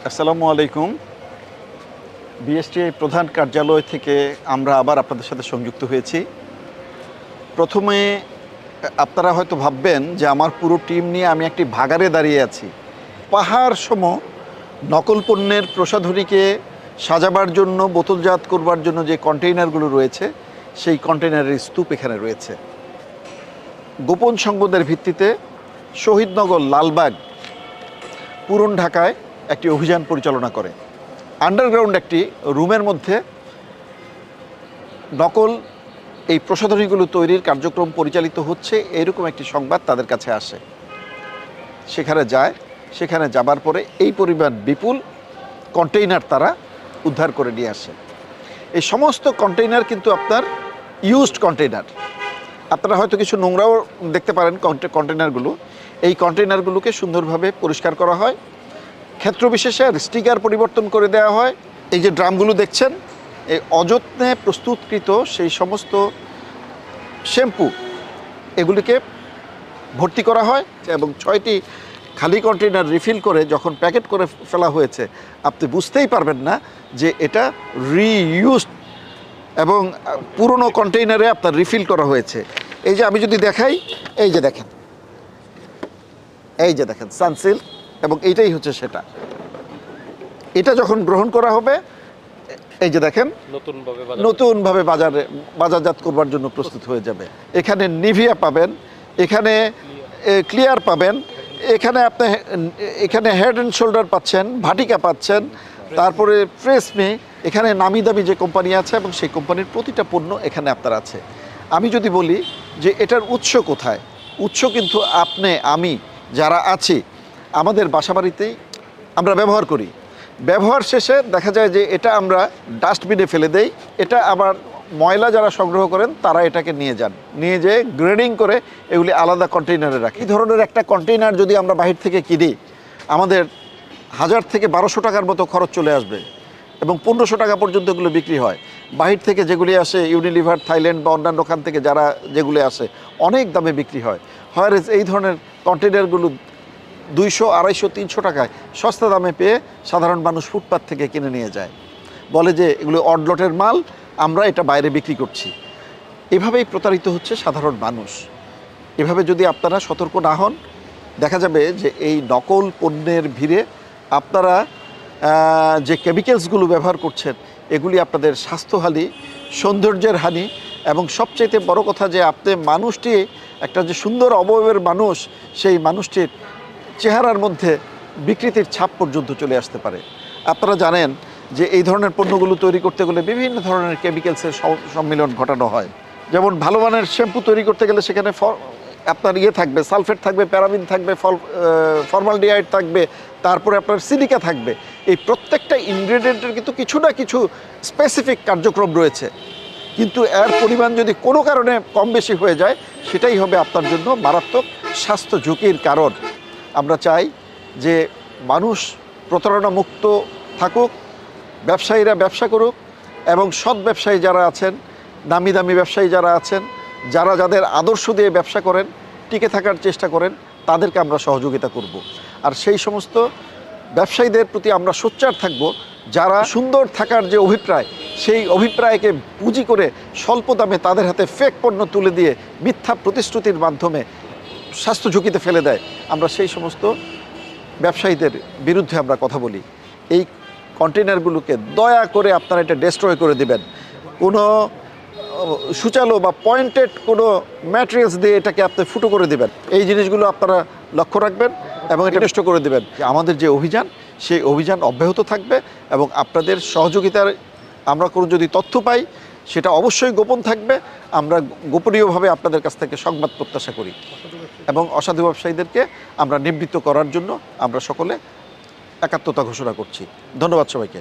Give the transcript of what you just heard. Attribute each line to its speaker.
Speaker 1: আসসালামু আলাইকুম। বিএসটিআই প্রধান কার্যালয় থেকে আমরা আবার আপনাদের সাথে সংযুক্ত হয়েছি। প্রথমে আপনারা হয়তো ভাববেন যে আমার পুরো টিম নিয়ে আমি একটি ভাগাড়ে দাঁড়িয়ে আছি। পাহাড় সম নকল পণ্যের প্রসাধনীকে সাজাবার জন্য, বোতলজাত করবার জন্য যে কন্টেইনারগুলো রয়েছে, সেই কন্টেইনারের স্তূপ এখানে রয়েছে। গোপন সংবাদের ভিত্তিতে শহীদনগর, লালবাগ, পুরন ঢাকায় একটি অভিযান পরিচালনা করে। আন্ডারগ্রাউন্ড একটি রুমের মধ্যে নকল এই প্রসাধনীগুলো তৈরির কার্যক্রম পরিচালিত হচ্ছে, এরকম একটি সংবাদ তাদের কাছে আসে। সেখানে যায়, সেখানে যাবার পরে এই পরিমাণ বিপুল কন্টেইনার তারা উদ্ধার করে নিয়ে আসে। এই সমস্ত কন্টেইনার কিন্তু আপনার ইউজড কন্টেইনার। আপনারা হয়তো কিছু নোংরাও দেখতে পারেন কন্টেইনারগুলো। এই কন্টেইনারগুলোকে সুন্দরভাবে পরিষ্কার করা হয়, ক্ষেত্র বিশেষে স্টিকার পরিবর্তন করে দেওয়া হয়। এই যে ড্রামগুলো দেখছেন, এই অযত্নে প্রস্তুতকৃত সেই সমস্ত শ্যাম্পু এগুলিকে ভর্তি করা হয় এবং 6টি খালি কন্টেইনার রিফিল করে যখন প্যাকেট করে ফেলা হয়েছে, আপনি বুঝতেই পারবেন না যে এটা রিইউজড এবং পুরনো কন্টেইনারে আপনার রিফিল করা হয়েছে। এই যে আমি যদি দেখাই, এই যে দেখেন, এই যে দেখেন সানসিল্ক, এবং এইটাই হচ্ছে সেটা। এটা যখন গ্রহণ করা হবে, এই যে দেখেন নতুনভাবে বাজারজাত করবার জন্য প্রস্তুত হয়ে যাবে। এখানে নিভিয়া পাবেন, এখানে ক্লিয়ার পাবেন, এখানে হেড অ্যান্ড শোল্ডার পাচ্ছেন, ভাটিকা পাচ্ছেন, তারপরে ট্রেসমি, এখানে নামি দামি যে কোম্পানি আছে এবং সেই কোম্পানির প্রতিটা পণ্য এখানে আপনার আছে। আমি যদি বলি যে এটার উৎস কোথায়, উৎস কিন্তু আমি যারা আছি আমাদের বাসাবাড়িতেই আমরা ব্যবহার করি। ব্যবহার শেষে দেখা যায় যে এটা আমরা ডাস্টবিনে ফেলে দেই। এটা আবার ময়লা যারা সংগ্রহ করেন তারা এটাকে নিয়ে যান, নিয়ে যেয়ে গ্রেডিং করে এগুলি আলাদা কন্টেইনারে রাখি। এই ধরনের একটা কন্টেইনার যদি আমরা বাহির থেকে কিনি, আমাদের 1000 থেকে 1200 টাকার মতো খরচ চলে আসবে এবং 1500 টাকা পর্যন্ত এগুলো বিক্রি হয়। বাহির থেকে যেগুলি আসে, ইউনিলিভার, থাইল্যান্ড বা অন্যান্য ওখান থেকে যারা যেগুলি আসে, অনেক দামে বিক্রি হয়। হয়তো এই ধরনের কন্টেইনারগুলো 200, 250, 300 টাকায় সস্তা দামে পেয়ে সাধারণ মানুষ ফুটপাত থেকে কিনে নিয়ে যায়, বলে যে এগুলো অডলটের মাল, আমরা এটা বাইরে বিক্রি করছি। এভাবেই প্রতারিত হচ্ছে সাধারণ মানুষ। এভাবে যদি আপনারা সতর্ক না হন, দেখা যাবে যে এই নকল পণ্যের ভিড়ে আপনারা যে কেমিক্যালসগুলো ব্যবহার করছেন, এগুলি আপনাদের স্বাস্থ্যহানি, সৌন্দর্যের হানি, এবং সবচেয়ে বড় কথা যে আপনি মানুষটি একটা যে সুন্দর অবয়বের মানুষ, সেই মানুষটির চেহারার মধ্যে বিকৃতির ছাপ পর্যন্ত চলে আসতে পারে। আপনারা জানেন যে এই ধরনের পণ্যগুলো তৈরি করতে গেলে বিভিন্ন ধরনের কেমিক্যালসের সম্মিলন ঘটানো হয়। যেমন ভালো মানের শ্যাম্পু তৈরি করতে গেলে সেখানে আপনার থাকবে, সালফেট থাকবে, প্যারাবিন থাকবে, ফর্মালডিহাইড থাকবে, তারপরে আপনার সিলিকা থাকবে। এই প্রত্যেকটা ইনগ্রেডিয়েন্টের কিন্তু কিছু না কিছু স্পেসিফিক কার্যক্রম রয়েছে, কিন্তু এর পরিমাণ যদি কোনো কারণে কম বেশি হয়ে যায়, সেটাই হবে আপনার জন্য মারাত্মক স্বাস্থ্য ঝুঁকির কারণ। আমরা চাই যে মানুষ প্রতারণা মুক্ত থাকুক, ব্যবসায়ীরা ব্যবসা করুক, এবং সৎ ব্যবসায়ী যারা আছেন, নামি দামি ব্যবসায়ী যারা আছেন, যাদের আদর্শ দিয়ে ব্যবসা করেন, টিকে থাকার চেষ্টা করেন, তাদেরকে আমরা সহযোগিতা করব। আর সেই সমস্ত ব্যবসায়ীদের প্রতি আমরা সোচ্চার থাকব যারা সুন্দর থাকার যে অভিপ্রায়, সেই অভিপ্রায়কে পুঁজি করে স্বল্প দামে তাদের হাতে ফেক পণ্য তুলে দিয়ে মিথ্যা প্রতিশ্রুতির মাধ্যমে স্বাস্থ্য ঝুঁকিতে ফেলে দেয়। আমরা সেই সমস্ত ব্যবসায়ীদের বিরুদ্ধে আমরা কথা বলি। এই কন্টেইনারগুলোকে দয়া করে আপনারা এটা ডেস্ট্রয় করে দিবেন। কোনো সুচালো বা পয়েন্টেড কোনো ম্যাটেরিয়ালস দিয়ে এটাকে আপনি ফুটো করে দিবেন। এই জিনিসগুলো আপনারা লক্ষ্য রাখবেন এবং এটা নষ্ট করে দেবেন। আমাদের যে অভিযান, সেই অভিযান অব্যাহত থাকবে এবং আপনাদের সহযোগিতার আমরা কোনো যদি তথ্য পাই, সেটা অবশ্যই গোপন থাকবে। আমরা গোপনীয়ভাবে আপনাদের কাছ থেকে সংবাদ প্রত্যাশা করি এবং অসাধু ব্যবসায়ীদেরকে আমরা নিবৃত্ত করার জন্য আমরা সকলে একাত্মতা ঘোষণা করছি। ধন্যবাদ সবাইকে।